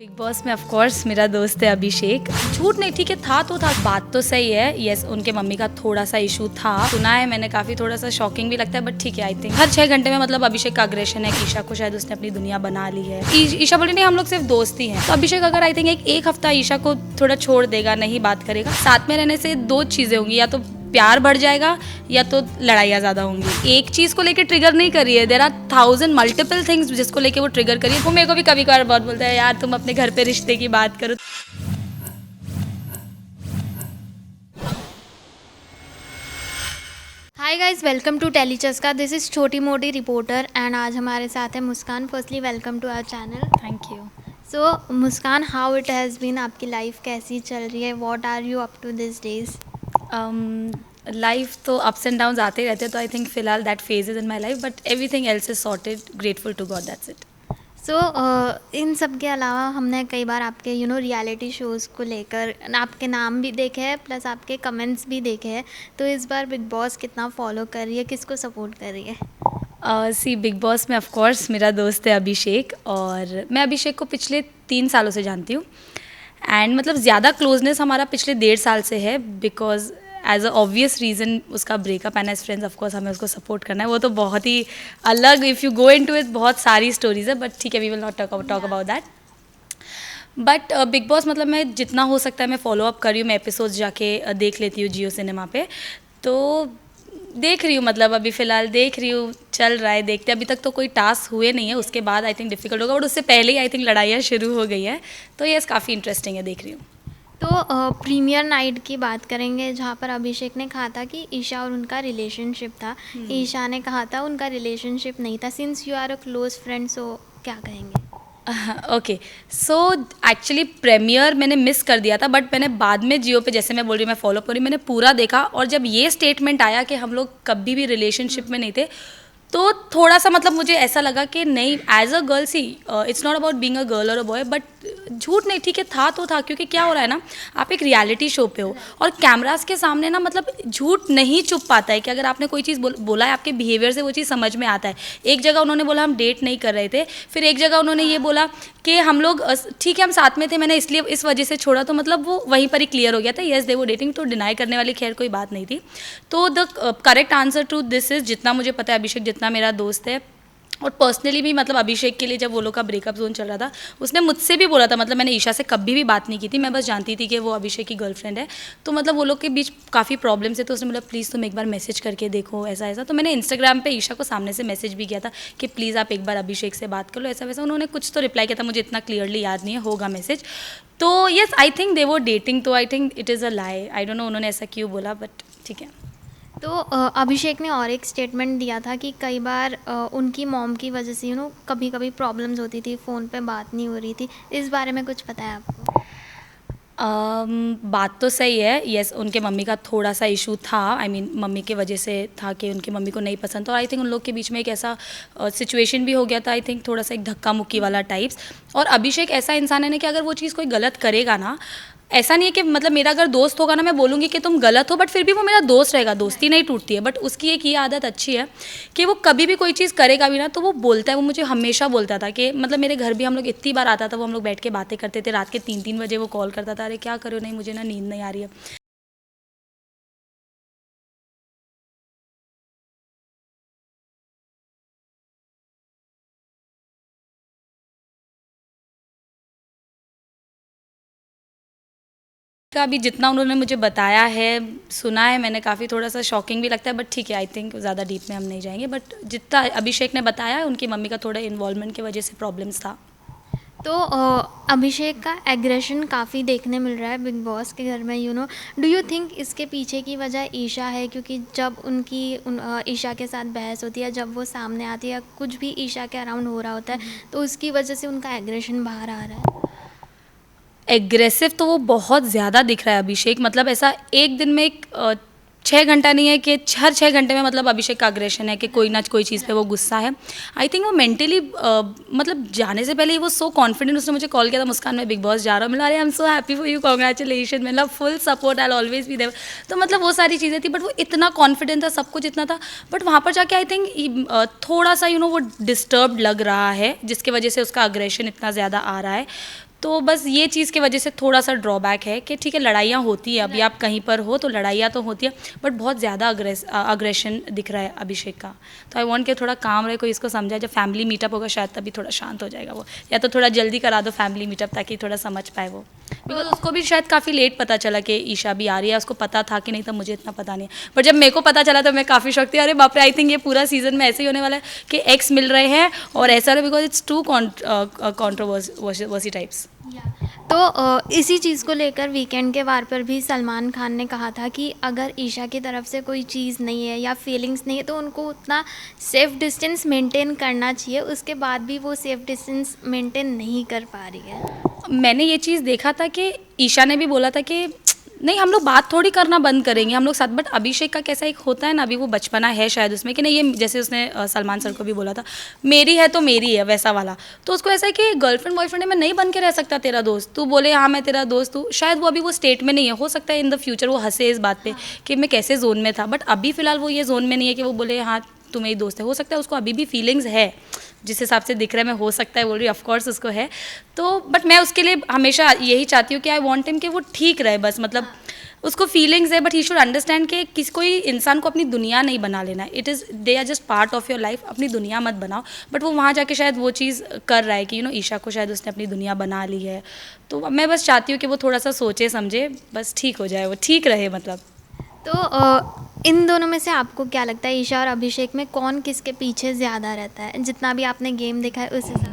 Big boss में of course मेरा दोस्त है अभिषेक। झूठ नहीं, ठीक है, था तो था, बात तो सही है। यस, उनके मम्मी का थोड़ा सा इशू था, सुना है मैंने, काफी थोड़ा सा शॉकिंग भी लगता है, बट ठीक है। आई थिंक हर 6 घंटे में मतलब अभिषेक का अग्रेशन है। ईशा को शायद उसने अपनी दुनिया बना ली है। ईशा बोली नहीं, हम लोग सिर्फ दोस्त ही हैं। तो अभिषेक अगर आई थिंक एक हफ्ता ईशा को थोड़ा छोड़ देगा, नहीं बात करेगा, साथ में रहने से दो चीजें होंगी, या तो प्यार बढ़ जाएगा या तो लड़ाइयाँ ज़्यादा होंगी। एक चीज़ को लेकर ट्रिगर नहीं करिए, देयर आर 1000 मल्टीपल थिंग्स जिसको लेके वो ट्रिगर करिए। वो मेरे को भी कभी कभार बहुत बोलता है, यार तुम अपने घर पे रिश्ते की बात करो। Hi guys, welcome to Tellychaska. This is छोटी मोटी रिपोर्टर एंड आज हमारे साथ है Muskan. Firstly welcome to our channel. Thank you. So Muskan, how it has been, आपकी लाइफ कैसी चल रही है? What are you up to this days? Life तो अप्स एंड डाउन्स आते ही रहते हैं, तो आई थिंक फिलहाल that phase is in my life, but everything else is sorted, grateful to God, that's it. So इन सब के अलावा हमने कई बार आपके रियलिटी शोज़ को लेकर आपके नाम भी देखे हैं, प्लस आपके कमेंट्स भी देखे हैं। तो इस बार बिग बॉस कितना फॉलो कर रही है, किसको सपोर्ट कर रही है? सी बिग बॉस में ऑफ कोर्स मेरा दोस्त है अभिषेक, और मैं अभिषेक को पिछले 3 सालों से जानती हूँ। एंड मतलब ज़्यादा क्लोजनेस हमारा पिछले 1.5 साल से है, because as a obvious reason उसका breakup and as friends of course हमें उसको सपोर्ट करना है। वो तो बहुत ही अलग, if you go into it, बहुत सारी स्टोरीज है, बट ठीक है, we will not talk about that. But Bigg Boss मतलब मैं जितना हो सकता है मैं फॉलो अप कर रही हूँ। मैं एपिसोड्स जाके देख लेती हूँ जियो सिनेमा पे, तो देख रही हूँ, मतलब अभी फ़िलहाल देख रही हूँ, चल रहा है, देखते। अभी तक तो कोई टास्क हुए नहीं है, उसके बाद आई थिंक डिफ़िकल्ट होगा, बट उससे पहले ही आई थिंक लड़ाइयाँ शुरू हो गई है। तो यस, काफ़ी इंटरेस्टिंग है, देख रही हूँ। तो प्रीमियर नाइट की बात करेंगे, जहाँ पर अभिषेक ने कहा था कि ईशा और उनका रिलेशनशिप था। ईशा ने कहा था उनका रिलेशनशिप नहीं था। Since you are a close friend, so क्या कहेंगे? ओके, सो एक्चुअली प्रीमियर मैंने मिस कर दिया था, बट मैंने बाद में जियो पे, जैसे मैं बोल रही हूँ मैं फॉलो कर रही हूँ, मैंने पूरा देखा। और जब ये स्टेटमेंट आया कि हम लोग कभी भी रिलेशनशिप में नहीं थे, तो थोड़ा सा मतलब मुझे ऐसा लगा कि नहीं, as a girl, see it's not about being a girl और अ बॉय, बट झूठ नहीं, ठीक है, था तो था। क्योंकि क्या हो रहा है ना, आप एक रियलिटी शो पे हो और कैमरास के सामने ना, मतलब झूठ नहीं चुप पाता है कि अगर आपने कोई चीज़ बोला है, आपके बिहेवियर से वो चीज़ समझ में आता है। एक जगह उन्होंने बोला हम डेट नहीं कर रहे थे, फिर एक जगह उन्होंने ये बोला कि हम लोग ठीक है हम साथ में थे, मैंने इसलिए इस वजह से छोड़ा, तो मतलब वो वहीं पर ही क्लियर हो गया था, येस दे वो डेटिंग। तो डिनाई करने वाली खैर कोई बात नहीं थी। तो the correct answer to this is, जितना मुझे पता है अभिषेक जितना मेरा दोस्त है, और पर्सनली भी मतलब अभिषेक के लिए जब वो लोग का ब्रेकअप जोन चल रहा था, उसने मुझसे भी बोला था, मतलब मैंने ईशा से कभी भी बात नहीं की थी, मैं बस जानती थी कि वो अभिषेक की गर्लफ्रेंड है। तो मतलब वो लोग के बीच काफ़ी प्रॉब्लम्स है, तो उसने बोला प्लीज़ तुम एक बार मैसेज करके देखो, ऐसा ऐसा। तो मैंने इंस्टाग्राम पे ईशा को सामने से मैसेज भी किया था कि प्लीज़ आप एक बार अभिषेक से बात कर लो, ऐसा वैसा। उन्होंने कुछ तो रिप्लाई किया था, मुझे इतना क्लियरली याद नहीं है, होगा मैसेज। तो येस, आई थिंक दे वो डेटिंग, तो I think it is a lie. I don't no उन्होंने ऐसा क्यों बोला, बट ठीक है। तो अभिषेक ने और एक स्टेटमेंट दिया था कि कई बार उनकी मॉम की वजह से कभी कभी प्रॉब्लम्स होती थी, फ़ोन पे बात नहीं हो रही थी। इस बारे में कुछ पता है आपको? बात तो सही है। यस, उनके मम्मी का थोड़ा सा इशू था, आई मीन मम्मी के वजह से था कि उनकी मम्मी को नहीं पसंद था, और आई थिंक उन लोग के बीच में एक ऐसा सिचुएशन भी हो गया था, आई थिंक थोड़ा सा एक धक्का मुक्की वाला टाइप्स। और अभिषेक ऐसा इंसान है ना कि अगर वो चीज़ कोई गलत करेगा ना, ऐसा नहीं है कि मतलब मेरा अगर दोस्त होगा ना, मैं बोलूँगी कि तुम गलत हो, बट फिर भी वो मेरा दोस्त रहेगा, दोस्ती नहीं टूटती है। बट उसकी एक ये आदत अच्छी है कि वो कभी भी कोई चीज़ करेगा भी ना, तो वो बोलता है। वो मुझे हमेशा बोलता था कि मतलब मेरे घर भी हम लोग इतनी बार आता था, वो हम लोग बैठ के बातें करते थे, रात के 3-3 बजे वो कॉल करता था, अरे क्या करो, नहीं मुझे ना नींद नहीं आ रही है। का अभी जितना उन्होंने मुझे बताया है, सुना है मैंने, काफ़ी थोड़ा सा शॉकिंग भी लगता है, बट ठीक है, आई थिंक ज़्यादा डीप में हम नहीं जाएंगे। बट जितना अभिषेक ने बताया, उनकी मम्मी का थोड़ा इन्वॉल्वमेंट की वजह से प्रॉब्लम्स था। तो अभिषेक का एग्रेशन काफ़ी देखने मिल रहा है बिग बॉस के घर में। डू यू थिंक इसके पीछे की वजह ईशा है? क्योंकि जब ईशा के साथ बहस होती है, जब वो सामने आती है, कुछ भी ईशा के अराउंड हो रहा होता है, तो उसकी वजह से उनका एग्रेशन बाहर आ रहा है। एग्रेसिव तो वो बहुत ज़्यादा दिख रहा है अभिषेक, मतलब ऐसा एक दिन में एक 6 घंटा नहीं है कि हर 6 घंटे में मतलब अभिषेक का अग्रेशन है कि कोई ना कोई चीज़ पे वो गुस्सा है। आई थिंक वो मेंटली मतलब जाने से पहले ही वो सो कॉन्फिडेंट, उसने मुझे कॉल किया था, मुस्कान मैं बिग बॉस जा रहा हूँ, मिला, अरे I am so happy for you, congratulation, मतलब full support, I always be there. तो मतलब वो सारी चीज़ें थी, बट वो इतना कॉन्फिडेंट था, सब कुछ इतना था। बट वहाँ पर जाके आई थिंक थोड़ा सा वो डिस्टर्ब लग रहा है, जिसकी वजह से उसका अग्रेशन इतना ज़्यादा आ रहा है। तो बस ये चीज़ की वजह से थोड़ा सा ड्रॉबैक है कि ठीक है लड़ाइयाँ होती हैं, अभी आप कहीं पर हो तो लड़ाइयाँ तो होती है, बट बहुत ज़्यादा अग्रेशन दिख रहा है अभिषेक का। तो आई वांट कि थोड़ा काम रहे, कोई इसको समझाए। जब फैमिली मीटअप होगा शायद तभी थोड़ा शांत हो जाएगा वो, या तो थोड़ा जल्दी करा दो फैमिली मीटअप ताकि थोड़ा समझ पाए वो। बिकॉज उसको भी शायद काफ़ी लेट पता चला कि ईशा भी आ रही है, उसको पता था कि नहीं था, मुझे इतना पता नहीं है। पर जब मेरे को पता चला तो मैं काफ़ी शौक थी, अरे बाप रे, आई थिंक ये पूरा सीजन में ऐसे ही होने वाला है कि एक्स मिल रहे हैं और ऐसा रहे, because it's too controversy types. तो इसी चीज़ को लेकर वीकेंड के वार पर भी सलमान खान ने कहा था कि अगर ईशा की तरफ से कोई चीज़ नहीं है या फीलिंग्स नहीं है तो उनको उतना सेफ डिस्टेंस मेंटेन करना चाहिए, उसके बाद भी वो सेफ डिस्टेंस मेंटेन नहीं कर पा रही है। मैंने ये चीज़ देखा था कि ईशा ने भी बोला था कि नहीं हम लोग बात थोड़ी करना बंद करेंगे हम लोग साथ, बट अभिषेक का कैसा एक होता है ना, अभी वो बचपना है शायद उसमें कि नहीं, ये जैसे उसने सलमान सर को भी बोला था मेरी है तो मेरी है वैसा वाला। तो उसको ऐसा है कि गर्लफ्रेंड बॉयफ्रेंड है, मैं नहीं बन के रह सकता तेरा दोस्त, तू बोले हाँ मैं तेरा दोस्त हूँ, शायद वो अभी वो स्टेट में नहीं है, हो सकता है इन द फ्यूचर वो हंसे इस बात पे कि मैं कैसे जोन में था, बट अभी फिलहाल वो ये जोन में नहीं है कि वो बोले हाँ तू मेरी दोस्त है। हो सकता है उसको अभी भी फीलिंग्स है, जिस हिसाब से दिख रहा है, मैं हो सकता है बोल रही, ऑफकोर्स उसको है। तो बट मैं उसके लिए हमेशा यही चाहती हूँ कि आई वॉन्ट हिम कि वो ठीक रहे, बस मतलब उसको फीलिंग्स है, बट ही शुड अंडरस्टैंड कि किसी कोई इंसान को अपनी दुनिया नहीं बना लेना है, it is they are just part of your life, अपनी दुनिया मत बनाओ। बट वो वहाँ जाके शायद वो चीज़ कर रहा है कि ईशा को शायद उसने अपनी दुनिया बना ली है। तो मैं बस चाहती हूँ कि वो थोड़ा सा सोचे समझे, बस ठीक हो जाए, वो ठीक रहे मतलब। तो इन दोनों में से आपको क्या लगता है, ईशा और अभिषेक में कौन किसके पीछे ज़्यादा रहता है, जितना भी आपने गेम देखा है उस हिसाब से?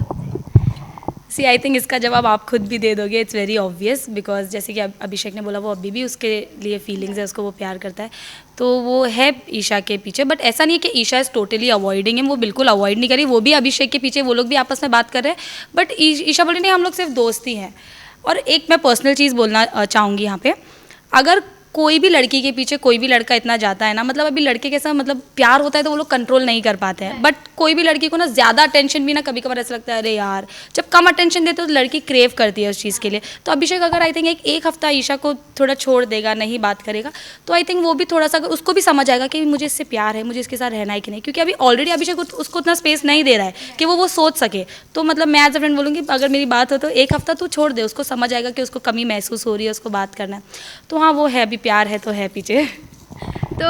सी आई थिंक इसका जवाब आप खुद भी दे दोगे, इट्स वेरी ऑब्वियस, बिकॉज जैसे कि अभिषेक ने बोला वो अभी भी उसके लिए फीलिंग्स है, उसको वो प्यार करता है, तो वो है ईशा के पीछे। बट ऐसा नहीं है कि ईशा इज़ टोटली अवॉइडिंग है, वो बिल्कुल अवॉइड नहीं करी, वो भी अभिषेक के पीछे, वो लोग भी आपस में बात कर रहे हैं, बट ईशा बोली नहीं हम लोग सिर्फ दोस्त ही हैं। और एक मैं पर्सनल चीज़ बोलना चाहूँगी यहाँ पे, अगर कोई भी लड़की के पीछे कोई भी लड़का इतना जाता है ना, मतलब अभी लड़के के साथ मतलब प्यार होता है तो वो लोग कंट्रोल नहीं कर पाते हैं, बट कोई भी लड़की को ना ज़्यादा अटेंशन भी ना कभी कभार ऐसा लगता है अरे यार, जब कम अटेंशन देते तो लड़की क्रेव करती है उस चीज़ के लिए। तो अभिषेक अगर आई थिंक एक हफ्ता ईशा को थोड़ा छोड़ देगा, नहीं बात करेगा, तो आई थिंक वो भी थोड़ा सा उसको भी समझ आएगा कि मुझे इससे प्यार है, मुझे इसके साथ रहना है कि नहीं, क्योंकि अभी ऑलरेडी अभिषेक उसको उतना स्पेस नहीं दे रहा है कि वो सोच सके। तो मतलब मैं एज अ फ्रेंड बोलूँगी अगर मेरी बात हो तो एक हफ्ता तू छोड़ दे, उसको समझ आएगा कि उसको कमी महसूस हो रही है, उसको बात करना है। तो हाँ वो है, अभी प्यार है तो है पीछे। तो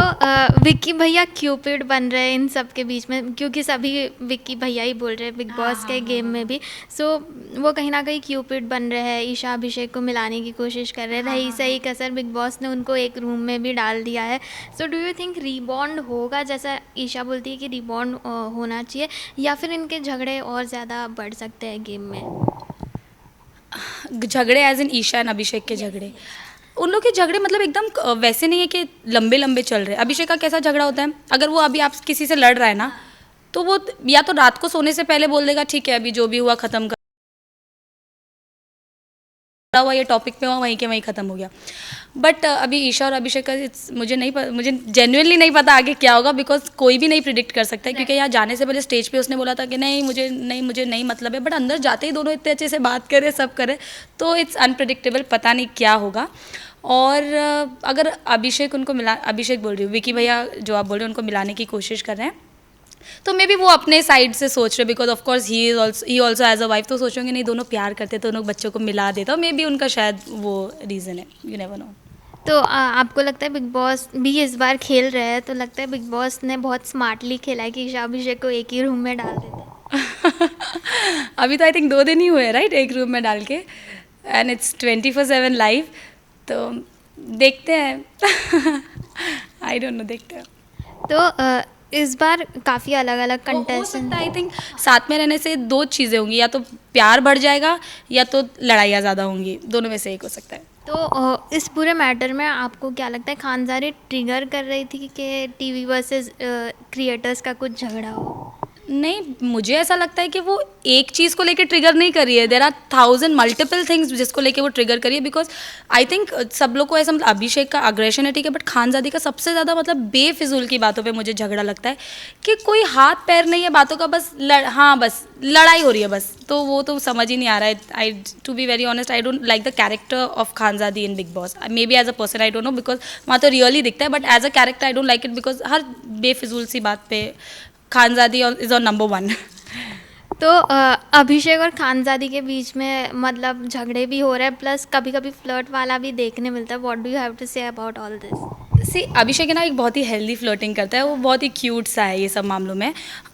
विक्की भैया क्यूपिड बन रहे हैं इन सब के बीच में, क्योंकि सभी विक्की भैया ही बोल रहे हैं बिग बॉस के गेम में भी। सो वो कहीं ना कहीं क्यूपिड बन रहे हैं, ईशा अभिषेक को मिलाने की कोशिश कर रहे हैं, रही सही कसर बिग बॉस ने उनको एक रूम में भी डाल दिया है। So do you think rebound होगा, जैसा ईशा बोलती है कि रीबॉन्ड होना चाहिए, या फिर इनके झगड़े और ज़्यादा बढ़ सकते हैं गेम में? झगड़े एज इन ईशा एंड अभिषेक के झगड़े, उन लोग के झगड़े मतलब एकदम वैसे नहीं है कि लंबे लंबे चल रहे हैं। अभिषेक का कैसा झगड़ा होता है, अगर वो अभी आप किसी से लड़ रहा है ना, तो वो या तो रात को सोने से पहले बोल देगा ठीक है अभी जो भी हुआ ख़त्म कर हुआ, ये टॉपिक पे हुआ वहीं के वहीं ख़त्म हो गया। बट अभी ईशा और अभिषेक का मुझे जेन्युइनली नहीं पता आगे क्या होगा, बिकॉज कोई भी नहीं प्रिडिक्ट कर सकता है, क्योंकि यहाँ जाने से पहले स्टेज पे उसने बोला था कि नहीं मुझे नहीं मतलब है, बट अंदर जाते ही दोनों इतने अच्छे से बात करे, सब करे, तो इट्स अनप्रिडिक्टेबल, पता नहीं क्या होगा। और अगर अभिषेक बोल रही हूँ, विकी भैया जो आप बोल रहे हैं उनको मिलाने की कोशिश कर रहे हैं, तो मे बी वो अपने साइड से सोच रहे, बिकॉज ऑफ कोर्स ही ऑल्सो एज अ वाइफ, तो सोचेंगे नहीं दोनों प्यार करते तो दोनों बच्चों को मिला देता, मे बी उनका शायद वो रीज़न है, यू नेवर नो। तो आपको लगता है बिग बॉस भी इस बार खेल रहे हैं, तो लगता है बिग बॉस ने बहुत स्मार्टली खेला है कि ईशा अभिषेक को एक ही रूम में डाल देते? अभी तो आई थिंक 2 दिन ही हुए राइट, एक रूम में डाल के, एंड इट्स 24/7 लाइव, तो देखते हैं। आई डोंट नो, देखते हैं। तो इस बार काफ़ी अलग अलग हो कंटेस्टेंट। सकता है, आई थिंक साथ में रहने से 2 चीज़ें होंगी, या तो प्यार बढ़ जाएगा या तो लड़ाइयाँ ज़्यादा होंगी, दोनों में से एक हो सकता है। तो इस पूरे मैटर में आपको क्या लगता है, खानजारी ट्रिगर कर रही थी कि टीवी वर्सेस क्रिएटर्स का कुछ झगड़ा हो? नहीं, मुझे ऐसा लगता है कि वो एक चीज़ को लेके ट्रिगर नहीं कर रही है, देर आर 1000 मल्टीपल थिंग्स जिसको लेके वो ट्रिगर करी है, बिकॉज आई थिंक सब लोग को ऐसा, मतलब अभिषेक का अग्रेशन है ठीक है, बट खानजादी का सबसे ज़्यादा मतलब बेफिजूल की बातों पे मुझे झगड़ा लगता है कि कोई हाथ पैर नहीं है बातों का, बस हाँ बस लड़ाई हो रही है बस, तो वो तो समझ ही नहीं आ रहा है। I to be very honest, I don't like the character of Khanzaadi in Bigg Boss, may be as a person I don't know, because वहाँ तो रियली दिखता है, but as a character I don't like it, because हर बेफिजूल सी बात पे Khanzaadi is on number 1। तो अभिषेक और खानज़ादी के बीच में मतलब झगड़े भी हो रहे हैं, प्लस कभी कभी फ्लर्ट वाला भी देखने मिलता है. What do you have to say about all this? See Abhishek है ना, एक बहुत ही हेल्दी फ्लर्टिंग करता है, वो बहुत ही क्यूट सा है ये सब मामलों में.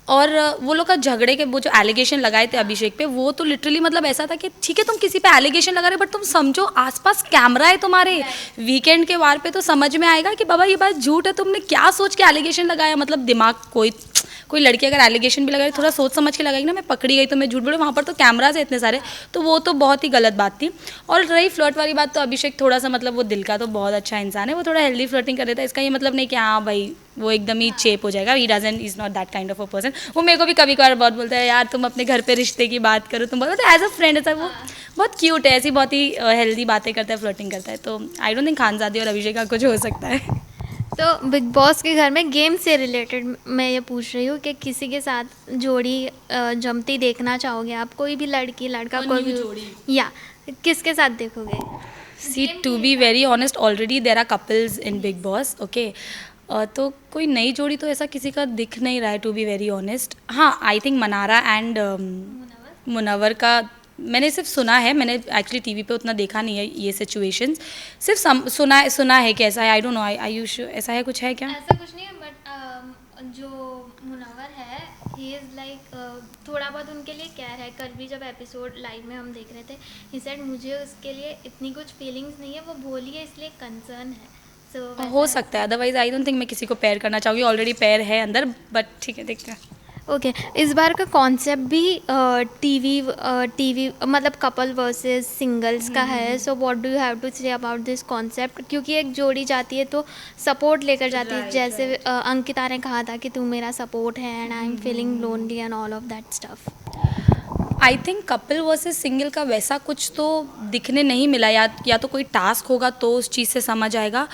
और वो लोग का झगड़े के वो जो एलिगेशन लगाए थे अभिषेक पे, वो तो लिटरली मतलब ऐसा था कि ठीक है तुम किसी पे एलिगेशन लगा रहे हो, बट तुम समझो आसपास कैमरा है तुम्हारे, वीकेंड के वार पे तो समझ में आएगा कि बाबा ये बात झूठ है, तुमने क्या सोच के एलिगेशन लगाया. मतलब दिमाग कोई लड़की अगर एलिगेशन भी लगाए थोड़ा सोच समझ के लगाएगी ना, मैं पकड़ी गई तो मैं झूठ बोलूँ, वहाँ पर तो कैमराज है इतने सारे, तो वो तो बहुत ही गलत बात थी. और रही फ्लर्ट वाली बात, तो अभिषेक थोड़ा सा मतलब वो दिल का तो बहुत अच्छा इंसान है, वो थोड़ा हेल्दी फ्लर्टिंग कर देता है. इसका ये मतलब नहीं कि हाँ भाई वो एकदम ही चेप हो जाएगा. He doesn't is not that kind of a person. वो मेरे को भी कभी कभार बहुत बोलता है, यार तुम अपने घर पे रिश्ते की बात करो, तुम बहुत एज अ फ्रेंड ऐसा. वो बहुत क्यूट है, ऐसी बहुत ही हेल्दी बातें करता है, फ्लर्टिंग करता है. तो आई डोंट थिंक खानज़ादी और अभिषेक का कुछ हो सकता है. तो बिग बॉस के घर में गेम से रिलेटेड मैं ये पूछ रही हूँ कि किसी के साथ जोड़ी जमती देखना चाहोगे आप? कोई भी लड़की लड़का कोई भी जोड़ी. या किसके साथ देखोगे? See to be very honest, already there are couples in Bigg Boss. Okay, तो कोई नई जोड़ी तो ऐसा किसी का दिख नहीं रहा है, टू बी वेरी ऑनेस्ट. हाँ, I think Manara and Munawar का मैंने सिर्फ सुना है, मैंने एक्चुअली टीवी पे उतना देखा नहीं है ये सिचुएशंस. सिर्फ सुना है कि ऐसा है. आई डोंट नो, आयुष ऐसा है, कुछ है क्या? ऐसा कुछ नहीं है, बट जो मुनव्वर है ही इज़ लाइक थोड़ा बहुत उनके लिए केयर है. कल भी जब एपिसोड लाइव में हम देख रहे थे, ही सेड मुझे उसके लिए इतनी कुछ फीलिंग्स नहीं है, वो बोली है इसलिए कंसर्न है. सो हो सकता है, अदरवाइज आई डोंट थिंक मैं किसी को पेयर करना चाहूँगी. ऑलरेडी पेयर है अंदर, बट ठीक है, देखते हैं. ओके, इस बार का कॉन्सेप्ट भी टीवी मतलब कपल वर्सेस सिंगल्स का है. So what do you have to say about this concept? क्योंकि एक जोड़ी जाती है तो सपोर्ट लेकर जाती है, जैसे अंकिता ने कहा था कि तू मेरा सपोर्ट है and I am feeling lonely and all of that stuff. I think couple versus single का वैसा कुछ तो दिखने नहीं मिला. या तो कोई टास्क होगा तो उस चीज़ से समझ आएगा.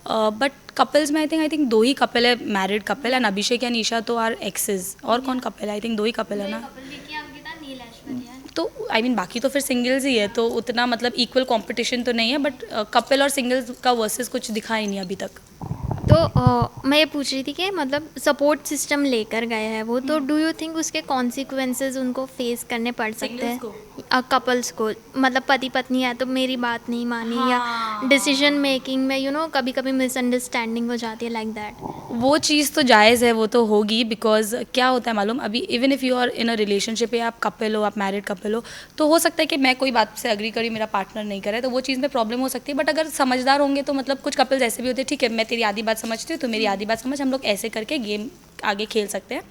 बट कपल्स में आई थिंक दो ही कपल है, married couple, and Abhishek and Isha तो आर एक्सेस. और कौन कपल है? आई थिंक दो ही कपल है ना. तो आई मीन बाकी तो फिर सिंगल्स ही है, तो उतना मतलब इक्वल कंपटीशन तो नहीं है. बट कपल और सिंगल्स का वर्सेस कुछ दिखा ही नहीं अभी तक. तो मैं ये पूछ रही थी कि मतलब सपोर्ट सिस्टम लेकर गए हैं वो, तो डू यू थिंक उसके कॉन्सिक्वेंसेस उनको फेस करने पड़ सकते हैं कपल्स को? मतलब पति पत्नी है तो मेरी बात नहीं मानी, या डिसीजन मेकिंग में कभी कभी मिसअंडरस्टैंडिंग हो जाती है, लाइक दैट. वो चीज़ तो जायज़ है, वो तो होगी. बिकॉज क्या होता है मालूम, अभी even if you are in a relationship, या आप कपल हो, आप मैरिड कपल हो, तो हो सकता है कि मैं कोई बात से अग्री करी, मेरा पार्टनर नहीं करे, तो वो चीज़ में प्रॉब्लम हो सकती है. बट अगर समझदार होंगे तो मतलब कुछ कपल्स ऐसे भी होते हैं, ठीक है मैं तेरी आधी बात समझती हूँ तो मेरी आधी बात समझ, हम लोग ऐसे करके गेम आगे खेल सकते हैं.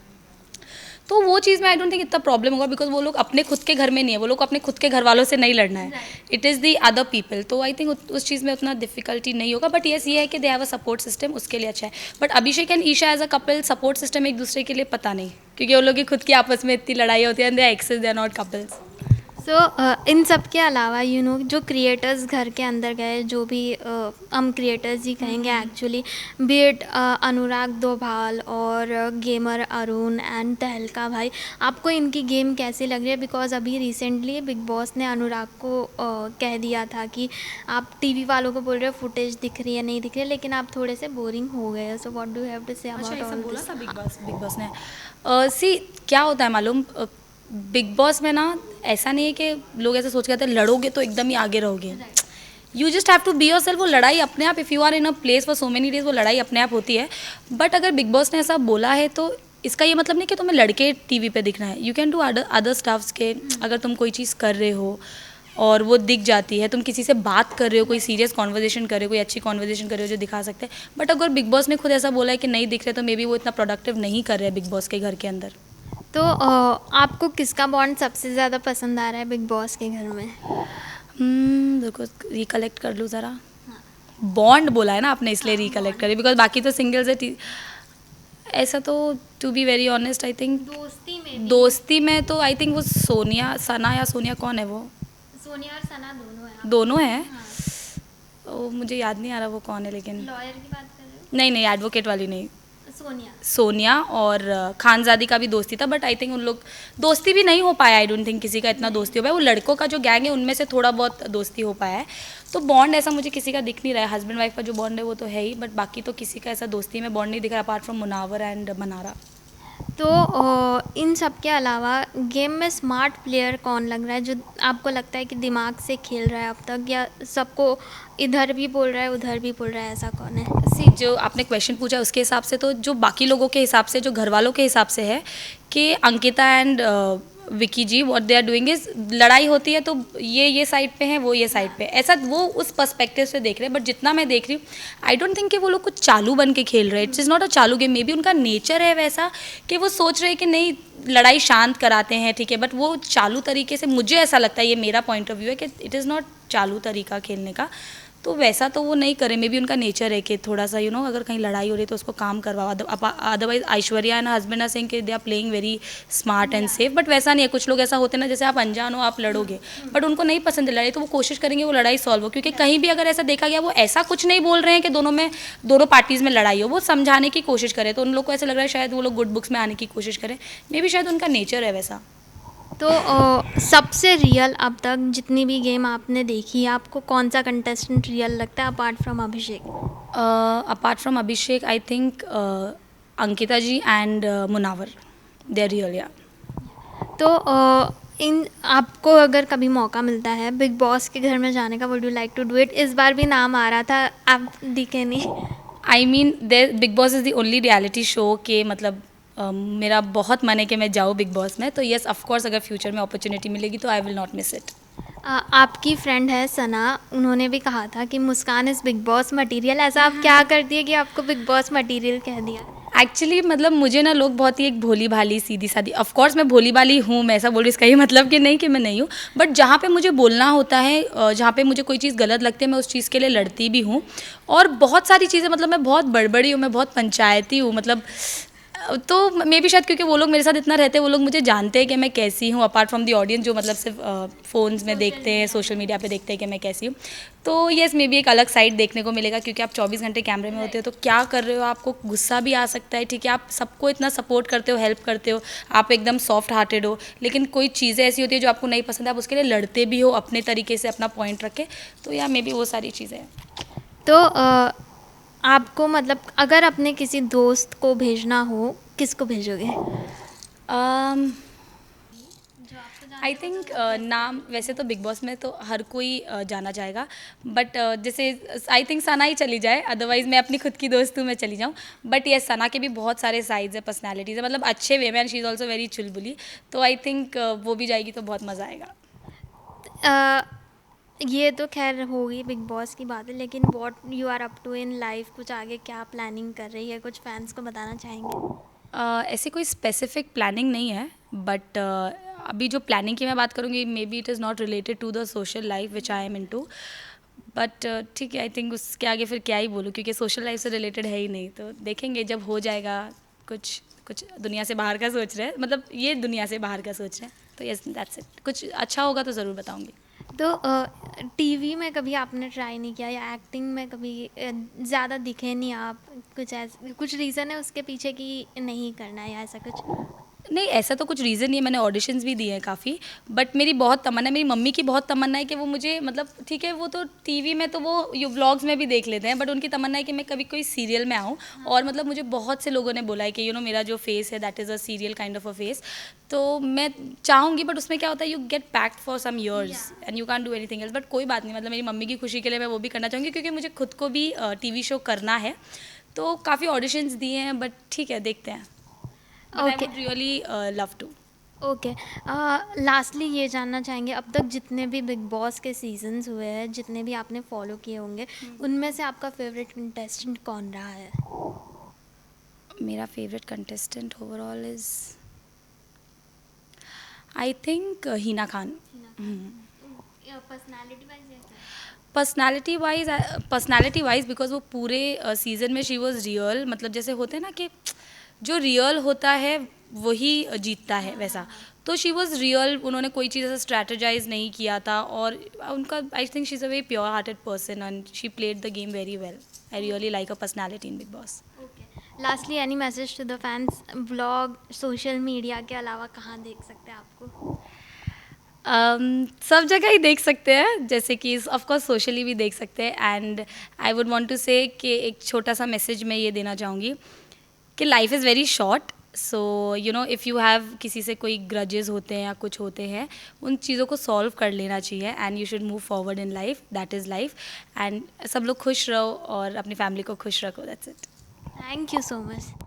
तो वो चीज़ में आई डोंट थिंक इतना प्रॉब्लम होगा. बिकॉज वो लोग अपने खुद के घर में नहीं है, वो लोग अपने खुद के घर वालों से नहीं लड़ना है. It is the other people. तो आई थिंक उस चीज़ में उतना डिफिकल्टी नहीं होगा. बट येस ये है कि they have a support system, उसके लिए अच्छा है. But Abhishek and Isha as a couple support system एक दूसरे के लिए पता नहीं, क्योंकि वो लोग की खुद की आपस में इतनी लड़ाई होती है. They exes, they are not couples. So इन सब के अलावा जो क्रिएटर्स घर के अंदर गए, जो भी हम क्रिएटर्स ही कहेंगे एक्चुअली, बीट अनुराग दोभाल और गेमर अरुण एंड तहलका भाई, आपको इनकी गेम कैसी लग रही है? बिकॉज अभी रिसेंटली बिग बॉस ने अनुराग को कह दिया था कि आप टीवी वालों को बोल रहे हो फुटेज दिख रही है, नहीं दिख रही है, लेकिन आप थोड़े से बोरिंग हो गए. So what do you have to say about all this? Bigg Boss ने सी क्या होता है मालूम, बिग बॉस में ना ऐसा नहीं है कि लोग ऐसे सोच के आते हैं लड़ोगे तो एकदम ही आगे रहोगे. You just have to be yourself. वो लड़ाई अपने आप, if you are in a place for so many days, वो लड़ाई अपने आप होती है. बट अगर बिग बॉस ने ऐसा बोला है तो इसका ये मतलब नहीं कि तुम्हें लड़के टीवी पे दिखना है. You can do other staffs के. अगर तुम कोई चीज़ कर रहे हो और वो दिख जाती है, तुम किसी से बात कर रहे हो, कोई सीरियस कॉन्वर्जेशन कर रहे हो, कोई अच्छी कॉन्वर्जेशन कर रहे हो जो दिखा सकते हैं. बट अगर बिग बॉस ने खुद ऐसा बोला है कि नहीं दिख रहे, तो मे बी वो इतना प्रोडक्टिव नहीं कर रहे हैं बिग बॉस के घर के अंदर. तो आपको किसका बॉन्ड सबसे ज़्यादा पसंद आ रहा है बिग बॉस के घर में? देखो रिकलेक्ट कर लूँ ज़रा. बॉन्ड बोला है ना आपने, इसलिए रिकलेक्ट करी. बिकॉज बाकी तो सिंगल्स है. ऐसा तो to be very honest I think दोस्ती में तो आई थिंक वो सना या सोनिया, कौन है वो? सोनिया और सना दोनों हैं. हाँ. मुझे याद नहीं आ रहा वो कौन है, लेकिन लॉयर की बात कर रहे हो? नहीं एडवोकेट वाली नहीं. सोनिया. सोनिया और खानज़ादी का भी दोस्ती था. बट आई थिंक उन लोग दोस्ती भी नहीं हो पाया. आई डोंट थिंक किसी का इतना दोस्ती हो पाया. वो लड़कों का जो गैंग है उनमें से थोड़ा बहुत दोस्ती हो पाया है. तो बॉन्ड ऐसा मुझे किसी का दिख नहीं रहा है. हस्बैंड वाइफ का जो बॉन्ड है वो तो है ही, बट बाकी तो किसी का ऐसा दोस्ती में बॉन्ड नहीं दिख रहा apart from Munawar and Mannara. तो इन सब के अलावा गेम में स्मार्ट प्लेयर कौन लग रहा है जो आपको लगता है कि दिमाग से खेल रहा है अब तक, या सबको इधर भी बोल रहा है उधर भी बोल रहा है, ऐसा कौन है? सी जो आपने क्वेश्चन पूछा उसके हिसाब से तो जो बाकी लोगों के हिसाब से, जो घर वालों के हिसाब से है कि Ankita and Vicky ji what they are doing is, लड़ाई होती है तो ये साइड पे है, वो ये साइड पे, ऐसा वो उस पर्सपेक्टिव से देख रहे हैं। बट जितना मैं देख रही हूँ, आई डोंट थिंक कि वो लोग कुछ चालू बन के खेल रहे हैं। इट्स इज़ नॉट अ चालू गेम। मे बी उनका नेचर है वैसा कि वो सोच रहे हैं कि नहीं, लड़ाई शांत कराते हैं, ठीक है, बट वो चालू तरीके से, मुझे ऐसा लगता है, ये मेरा पॉइंट ऑफ व्यू है कि इट इज़ नॉट चालू तरीका खेलने का। तो वैसा तो वो नहीं करे। मे बी उनका नेचर है कि थोड़ा सा अगर कहीं लड़ाई हो रही है तो उसको काम करवाओ। Otherwise Aishwarya and husband are saying कि they are playing very smart and safe, but वैसा नहीं है। कुछ लोग ऐसा होते हैं ना, जैसे आप अनजान हो, आप लड़ोगे, बट उनको नहीं पसंद है लड़ाई, तो वो कोशिश करेंगे वो लड़ाई सॉल्व हो। क्योंकि कहीं भी अगर ऐसा देखा गया, वो ऐसा कुछ नहीं बोल रहे हैं कि दोनों पार्टीज़ में लड़ाई हो, वो समझाने की कोशिश करें। तो उन लोग को ऐसा लग रहा है शायद वो लोग गुड बुक्स में आने की कोशिश करें। मे बी शायद उनका नेचर है वैसा। तो सबसे रियल अब तक जितनी भी गेम आपने देखी है, आपको कौन सा कंटेस्टेंट रियल लगता है apart from Abhishek? Apart from Abhishek, I think Ankita ji and Munawar, they are real, yeah. तो इन आपको अगर कभी मौका मिलता है बिग बॉस के घर में जाने का, would you like to do it? इस बार भी नाम आ रहा था, आप दिखे नहीं। I mean big boss is the only reality show के मतलब मेरा बहुत मन है कि मैं जाऊँ बिग बॉस में। तो येस, ऑफकोर्स, अगर फ्यूचर में अपॉर्चुनिटी मिलेगी तो I will not miss it. आपकी फ्रेंड है सना, उन्होंने भी कहा था कि मुस्कान इज़ बिग बॉस मटेरियल। ऐसा आप क्या कर दिए कि आपको बिग बॉस मटेरियल कह दिया? एक्चुअली मतलब मुझे ना लोग बहुत ही एक भोली भाली सीधी सादी, ऑफकोर्स मैं भोली भाली हूँ, मैं ऐसा बोल रही हूँ, इसका ये मतलब कि नहीं कि मैं नहीं हूँ। बट जहाँ पे मुझे बोलना होता है, जहाँ पे मुझे कोई चीज़ गलत लगती है, मैं उस चीज़ के लिए लड़ती भी हूँ। और बहुत सारी चीज़ें, मतलब मैं बहुत बड़बड़ी हूँ, मैं बहुत पंचायती हूँ, मतलब तो मे बी शायद क्योंकि वो लोग मेरे साथ इतना रहते हैं, वो लोग मुझे जानते हैं कि मैं कैसी हूँ, अपार्ट फ्रॉम दी ऑडियंस जो मतलब सिर्फ फ़ोन्स में देखते हैं, सोशल मीडिया पे देखते हैं कि मैं कैसी हूँ। तो येस, मे बी एक अलग साइड देखने को मिलेगा, क्योंकि आप 24 घंटे कैमरे में होते हो, तो क्या कर रहे हो, आपको गुस्सा भी आ सकता है, ठीक है, आप सबको इतना सपोर्ट करते हो, हेल्प करते हो, आप एकदम सॉफ्ट हार्टेड हो, लेकिन कोई चीज़ें ऐसी होती है जो आपको नहीं पसंद है, आप उसके लिए लड़ते भी हो अपने तरीके से, अपना पॉइंट रखे। तो या मे बी वो सारी चीज़ें हैं। तो आपको मतलब अगर अपने किसी दोस्त को भेजना हो, किसको भेजोगे? आई थिंक नाम वैसे तो बिग बॉस में तो हर कोई जाना चाहेगा, बट जैसे आई थिंक सना ही चली जाए, अदरवाइज मैं अपनी खुद की दोस्त हूँ, मैं चली जाऊँ। बट ये सना के भी बहुत सारे साइड्स है, पर्सनैलिटीज़ है, मतलब अच्छे वे में, and she is also very चुलबुली। तो आई थिंक वो भी जाएगी तो बहुत मज़ा आएगा। ये तो खैर होगी बिग बॉस की बात है, लेकिन what you are up to in life, कुछ आगे क्या प्लानिंग कर रही है, कुछ फैंस को बताना चाहेंगे? ऐसी कोई स्पेसिफिक प्लानिंग नहीं है, बट अभी जो प्लानिंग की मैं बात करूँगी, maybe it is not related to the social life which I am into. But ठीक है, आई थिंक उसके आगे फिर क्या ही बोलूँ, क्योंकि सोशल लाइफ से रिलेटेड है ही नहीं। तो देखेंगे जब हो जाएगा। कुछ कुछ दुनिया से बाहर का सोच रहे हैं, मतलब ये दुनिया से बाहर का सोच रहे हैं, तो यस, दैट्स इट। कुछ अच्छा होगा तो ज़रूर बताऊँगी। तो टीवी में कभी आपने ट्राई नहीं किया, या एक्टिंग में कभी ज़्यादा दिखे नहीं आप? कुछ ऐसा कुछ रीज़न है उसके पीछे कि नहीं करना है, या ऐसा कुछ? नहीं, ऐसा तो कुछ रीज़न नहीं है, मैंने ऑडिशंस भी दिए हैं काफ़ी। बट मेरी बहुत तमन्ना है, मेरी मम्मी की बहुत तमन्ना है कि वो मुझे, मतलब ठीक है, वो तो टीवी में तो वो व्लॉग्स में भी देख लेते हैं, बट उनकी तमन्ना है कि मैं कभी कोई सीरियल में आऊँ। और मतलब मुझे बहुत से लोगों ने बोला है कि मेरा जो फेस है that is a serial kind of a face. तो मैं चाहूँगी, बट उसमें क्या होता है, you get packed for some years and you can do anything else. But कोई बात नहीं, मतलब मेरी मम्मी की खुशी के लिए मैं वो भी करना चाहूँगी, क्योंकि मुझे खुद को भी टीवी शो करना है। तो काफ़ी ऑडिशंस दिए हैं, बट ठीक है, देखते हैं। Okay, really love to. Okay. Lastly ये जानना चाहेंगे, अब तक जितने भी बिग बॉस के सीजन्स हुए हैं, जितने भी आपने फॉलो किए होंगे, उनमें से आपका फेवरेट कंटेस्टेंट कौन रहा है? मेरा favourite contestant overall is I think Hina Khan. Personality wise because वो पूरे सीज़न में शी वॉज रियल, मतलब जैसे होते हैं ना कि जो रियल होता है वही जीतता है, वैसा। तो शी वॉज रियल, उन्होंने कोई चीज़ ऐसा स्ट्रैटेजाइज नहीं किया था, और उनका I think she is a very pure hearted person and she played the game very well. I really like a personality in Bigg Boss. Lastly any message to the fans? Vlog, social media के अलावा कहाँ देख सकते हैं आपको? सब जगह ही देख सकते हैं, जैसे कि ऑफकोर्स सोशली भी देख सकते हैं। And I would want to say कि एक छोटा सा मैसेज मैं ये देना चाहूँगी कि life is very short, so you know if you have किसी से कोई ग्रजेस होते हैं या कुछ होते हैं, उन चीज़ों को सॉल्व कर लेना चाहिए and you should move forward in life, that is life. And सब लोग खुश रहो और अपनी फैमिली को खुश रखो, that's it. Thank you so much.